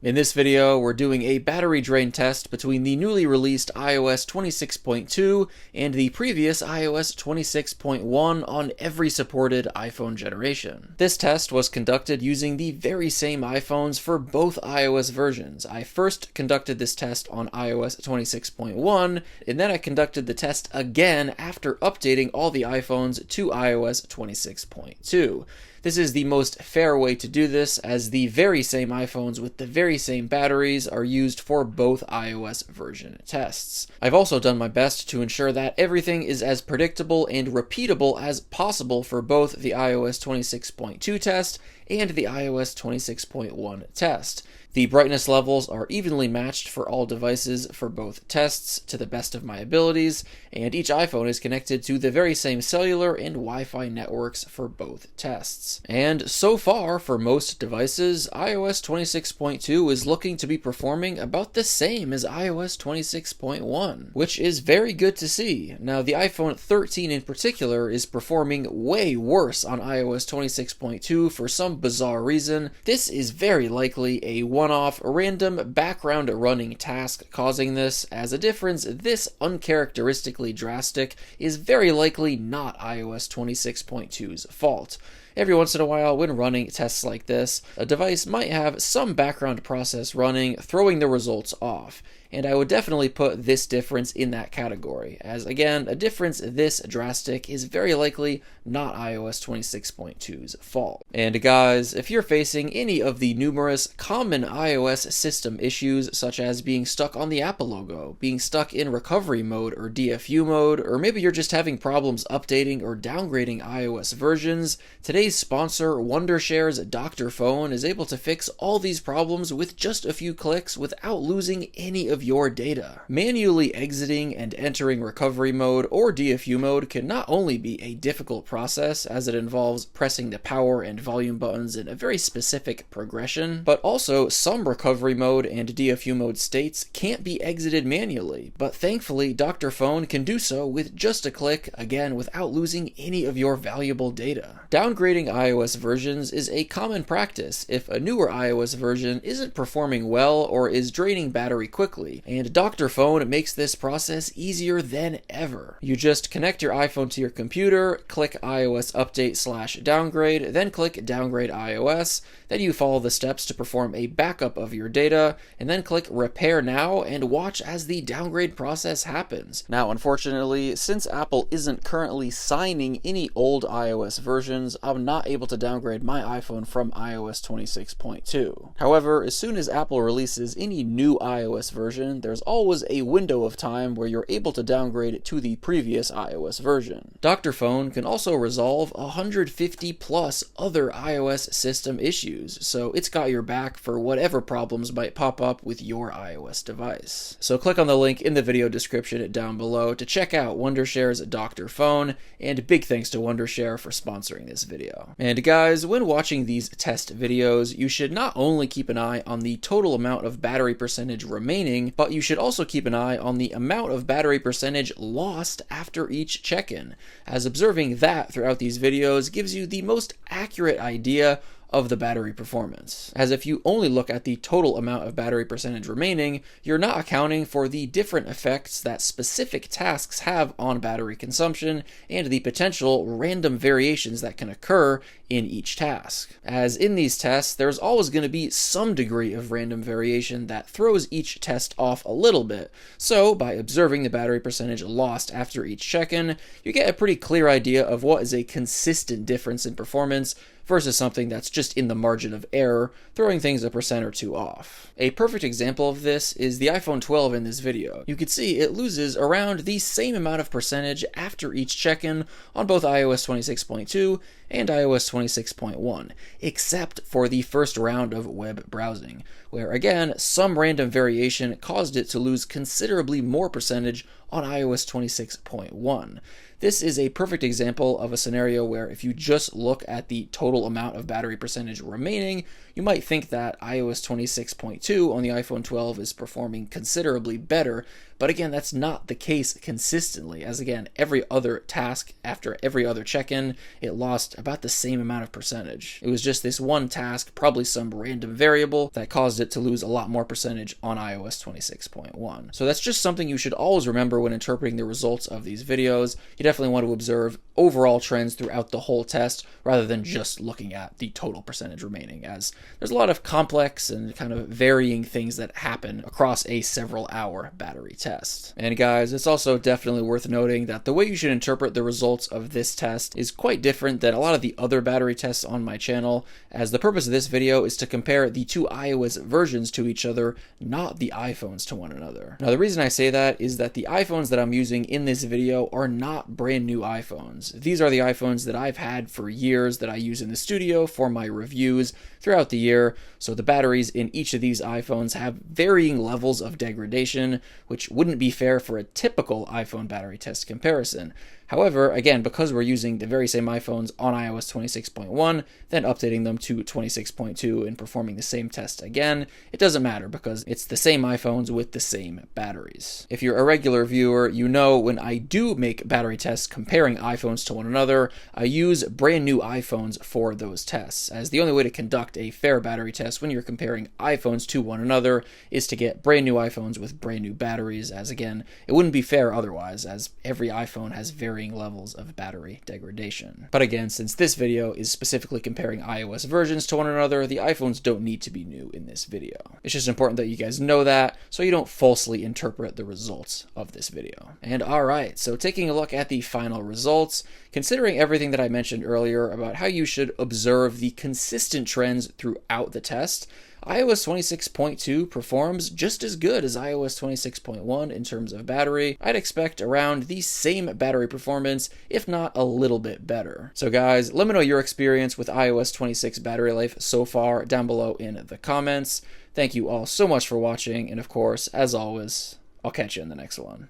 In this video, we're doing a battery drain test between the newly released iOS 26.2 and the previous iOS 26.1 on every supported iPhone generation. This test was conducted using the very same iPhones for both iOS versions. I first conducted this test on iOS 26.1, and then I conducted the test again after updating all the iPhones to iOS 26.2. This is the most fair way to do this, as the very same iPhones with the very same batteries are used for both iOS version tests. I've also done my best to ensure that everything is as predictable and repeatable as possible for both the iOS 26.2 test and the iOS 26.1 test. The brightness levels are evenly matched for all devices for both tests to the best of my abilities, and each iPhone is connected to the very same cellular and Wi-Fi networks for both tests. And so far, for most devices, iOS 26.2 is looking to be performing about the same as iOS 26.1, which is very good to see. Now, the iPhone 13 in particular is performing way worse on iOS 26.2 for some bizarre reason. This is very likely a one-off random background running task causing this, as a difference this uncharacteristically drastic is very likely not iOS 26.2's fault. Every once in a while, when running tests like this, a device might have some background process running, throwing the results off. And I would definitely put this difference in that category, as again, a difference this drastic is very likely not iOS 26.2's fault. And guys, if you're facing any of the numerous common iOS system issues, such as being stuck on the Apple logo, being stuck in recovery mode or DFU mode, or maybe you're just having problems updating or downgrading iOS versions, today's sponsor, Wondershare's Dr. Fone, is able to fix all these problems with just a few clicks without losing any of your data. Manually exiting and entering recovery mode or DFU mode can not only be a difficult process, as it involves pressing the power and volume buttons in a very specific progression, but also some recovery mode and DFU mode states can't be exited manually. But thankfully, Dr. Fone can do so with just a click, again without losing any of your valuable data. Downgrading iOS versions is a common practice if a newer iOS version isn't performing well or is draining battery quickly, and Dr. Fone makes this process easier than ever. You just connect your iPhone to your computer, click iOS update/downgrade, then click downgrade iOS, then you follow the steps to perform a backup of your data, and then click repair now and watch as the downgrade process happens. Now, unfortunately, since Apple isn't currently signing any old iOS versions, I'm not able to downgrade my iPhone from iOS 26.2. However, as soon as Apple releases any new iOS version, there's always a window of time where you're able to downgrade to the previous iOS version. Dr. Fone can also resolve 150 plus other iOS system issues, so it's got your back for whatever problems might pop up with your iOS device. So click on the link in the video description down below to check out Wondershare's Dr. Fone, and big thanks to Wondershare for sponsoring this video. And guys, when watching these test videos, you should not only keep an eye on the total amount of battery percentage remaining, but you should also keep an eye on the amount of battery percentage lost after each check-in, as observing that throughout these videos gives you the most accurate idea of the battery performance. As if you only look at the total amount of battery percentage remaining, you're not accounting for the different effects that specific tasks have on battery consumption and the potential random variations that can occur in each task. As in these tests, there's always going to be some degree of random variation that throws each test off a little bit. So by observing the battery percentage lost after each check-in, you get a pretty clear idea of what is a consistent difference in performance versus something that's just in the margin of error, throwing things a percent or two off. A perfect example of this is the iPhone 12 in this video. You can see it loses around the same amount of percentage after each check-in on both iOS 26.2 and iOS 26.1, except for the first round of web browsing, where again, some random variation caused it to lose considerably more percentage on iOS 26.1. This is a perfect example of a scenario where if you just look at the total amount of battery percentage remaining, you might think that iOS 26.2 on the iPhone 12 is performing considerably better, but again, that's not the case consistently, as again, every other task after every other check-in, it lost about the same amount of percentage. It was just this one task, probably some random variable, that caused it to lose a lot more percentage on iOS 26.1. So that's just something you should always remember when interpreting the results of these videos. You definitely want to observe overall trends throughout the whole test rather than just looking at the total percentage remaining, as there's a lot of complex and kind of varying things that happen across a several hour battery test. And guys, it's also definitely worth noting that the way you should interpret the results of this test is quite different than a lot of the other battery tests on my channel, as the purpose of this video is to compare the two iOS versions to each other, not the iPhones to one another. Now, the reason I say that is that the iPhones that I'm using in this video are not brand new iPhones. These are the iPhones that I've had for years that I use in the studio for my reviews throughout the year, so the batteries in each of these iPhones have varying levels of degradation, which wouldn't be fair for a typical iPhone battery test comparison. However, again, because we're using the very same iPhones on iOS 26.1, then updating them to 26.2 and performing the same test again, it doesn't matter because it's the same iPhones with the same batteries. If you're a regular viewer, you know when I do make battery tests comparing iPhones to one another, I use brand new iPhones for those tests, as the only way to conduct a fair battery test when you're comparing iPhones to one another is to get brand new iPhones with brand new batteries, as again, it wouldn't be fair otherwise, as every iPhone has varying levels of battery degradation. But again, since this video is specifically comparing iOS versions to one another, the iPhones don't need to be new in this video. It's just important that you guys know that so you don't falsely interpret the results of this video. And alright, so taking a look at the final results, considering everything that I mentioned earlier about how you should observe the consistent trends throughout the test, iOS 26.2 performs just as good as iOS 26.1 in terms of battery. I'd expect around the same battery performance, if not a little bit better. So guys, let me know your experience with iOS 26 battery life so far down below in the comments. Thank you all so much for watching, and of course, as always, I'll catch you in the next one.